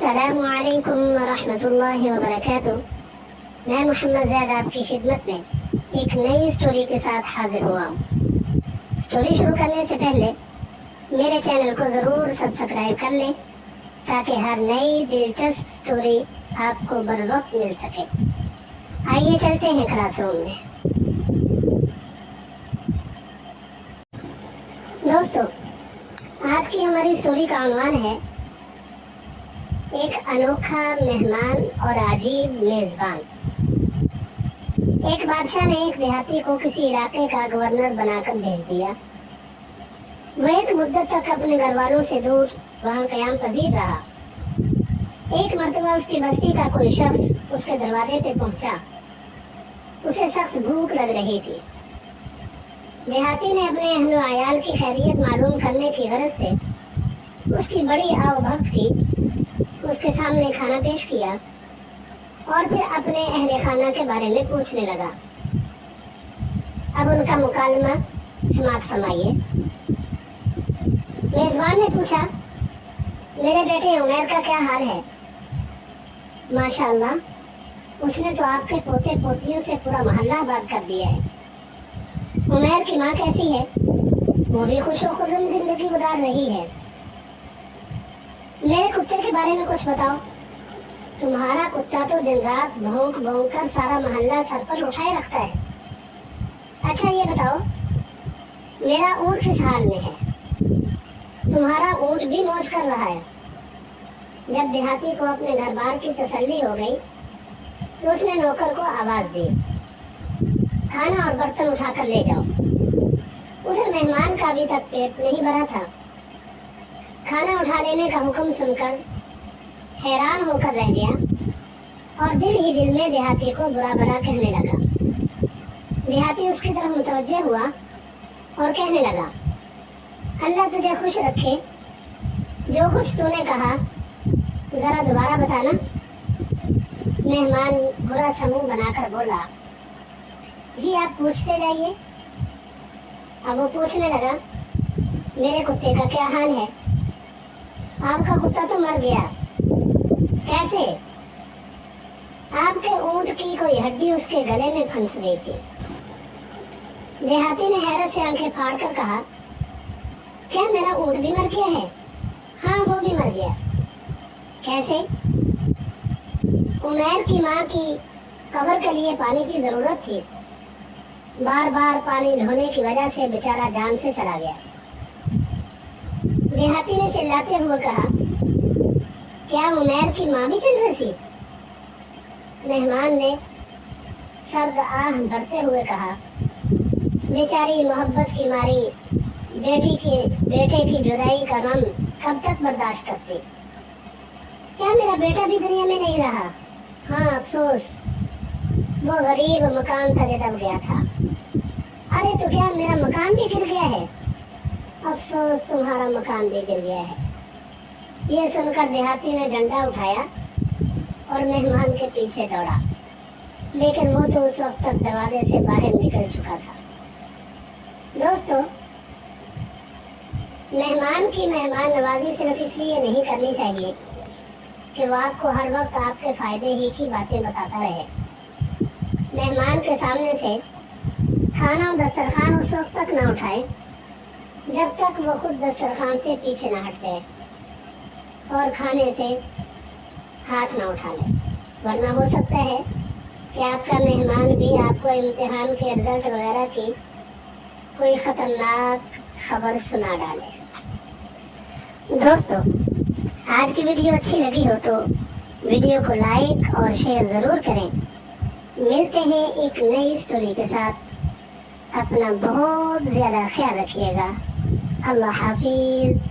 السلام علیکم ورحمۃ اللہ وبرکاتہ۔ میں محمد زید آپ کی خدمت میں ایک نئی سٹوری کے ساتھ حاضر ہوا ہوں۔ سٹوری شروع کرنے سے پہلے میرے چینل کو ضرور سبسکرائب کر لیں تاکہ ہر نئی دلچسپ سٹوری آپ کو بر وقت مل سکے۔ آئیے چلتے ہیں کلاس روم میں۔ دوستو، آج کی ہماری سٹوری کا عنوان ہے ایک انوکھا مہمان اور عجیب میزبان۔ ایک بادشاہ نے ایک دیہاتی کو کسی علاقے کا گورنر بنا کر بھیج دیا۔ وہ ایک مدت تک اپنے گھر والوں سے دور وہاں قیام پذیر رہا۔ ایک مرتبہ اس کی بستی کا کوئی شخص اس کے دروازے پہ پہنچا۔ اسے سخت بھوک لگ رہی تھی۔ دیہاتی نے اپنے اہل و عیال کی خیریت معلوم کرنے کی غرض سے اس کی بڑی آؤ بھگت کی، اس کے سامنے کھانا پیش کیا اور پھر اپنے اہل خانہ کے بارے میں پوچھنے لگا۔ اب ان کا مکالمہ سماعت فرمائیے۔ میزبان نے پوچھا، میرے بیٹے عمیر کا کیا حال ہے؟ ماشاءاللہ، اس نے تو آپ کے پوتے پوتیوں سے پورا محلہ آباد کر دیا ہے۔ عمیر کی ماں کیسی ہے؟ وہ بھی خوش و خرم زندگی گزار رہی ہے۔ میرے کتے کے بارے میں کچھ بتاؤ۔ تمہارا کتا تو دن رات بھونک بھونک کر سارا محلہ سر پر اٹھائے رکھتا ہے۔ اچھا یہ بتاؤ، میرا اونٹ کس حال میں ہے؟ تمہارا اونٹ بھی موج کر رہا ہے۔ جب دیہاتی کو اپنے گھر بار کی تسلی ہو گئی تو اس نے نوکر کو آواز دی، کھانا اور برتن اٹھا کر لے جاؤ۔ ادھر مہمان کا ابھی تک پیٹ نہیں بھرا تھا۔ کھانا اٹھا لینے کا حکم سن کر حیران ہو کر رہ گیا اور دل ہی دل میں دیہاتی کو برا بھلا کہنے لگا۔ دیہاتی اس کی طرف متوجہ ہوا اور کہنے لگا، اللہ تجھے خوش رکھے، جو کچھ تو نے کہا ذرا دوبارہ بتانا۔ مہمان برا سا منہ بنا کر بولا، جی آپ پوچھتے جائیے۔ اب وہ پوچھنے لگا، میرے کتے کا کیا حال ہے؟ آپ کا کتا تو مر گیا۔ کیسے؟ آپ کے اونٹ کی کوئی ہڈی اس کے گلے میں پھنس گئی تھی۔ دیہاتی نے حیرت سے آنکھیں پھاڑ کر کہا، کیا میرا اونٹ بھی مر گیا ہے؟ ہاں وہ بھی مر گیا۔ کیسے؟ عمیر کی ماں کی قبر کے لیے پانی کی ضرورت تھی، بار بار پانی ڈھونے کی وجہ سے بیچارہ جان سے چلا گیا۔ دیہاتی نے چلاتے ہوئے کہا، کیا عمیر کی ماں بھی چل بسی؟ مہمان نے سرد آہ بھرتے ہوئے کہا، بیچاری محبت کی ماری بیٹے کی جدائی کا غم کب تک برداشت کرتی؟ کیا میرا بیٹا بھی دنیا میں نہیں رہا؟ ہاں افسوس، وہ غریب مکان تلے دب گیا تھا۔ ارے تو کیا میرا مکان بھی گر گیا ہے؟ افسوس، تمہارا مکان بھی گر گیا ہے۔ یہ سن کر دیہاتی نے ڈنڈا اٹھایا اور مہمان کے پیچھے دوڑا، لیکن وہ تو اس وقت تک دروازے سے باہر نکل چکا تھا۔ دوستو، مہمان کی مہمان نوازی صرف اس لیے نہیں کرنی چاہیے کہ وہ آپ کو ہر وقت آپ کے فائدے ہی کی باتیں بتاتا رہے۔ مہمان کے سامنے سے کھانا اور دسترخوان اس وقت تک نہ اٹھائے جب تک وہ خود دسترخوان سے پیچھے نہ ہٹ جائے اور کھانے سے ہاتھ نہ اٹھا لے، ورنہ ہو سکتا ہے کہ آپ کا مہمان بھی آپ کو امتحان کے رزلٹ وغیرہ کی کوئی خطرناک خبر سنا ڈالے۔ دوستو، آج کی ویڈیو اچھی لگی ہو تو ویڈیو کو لائک اور شیئر ضرور کریں۔ ملتے ہیں ایک نئی سٹوری کے ساتھ۔ اپنا بہت زیادہ خیال رکھیے گا۔ اللہ حافظ۔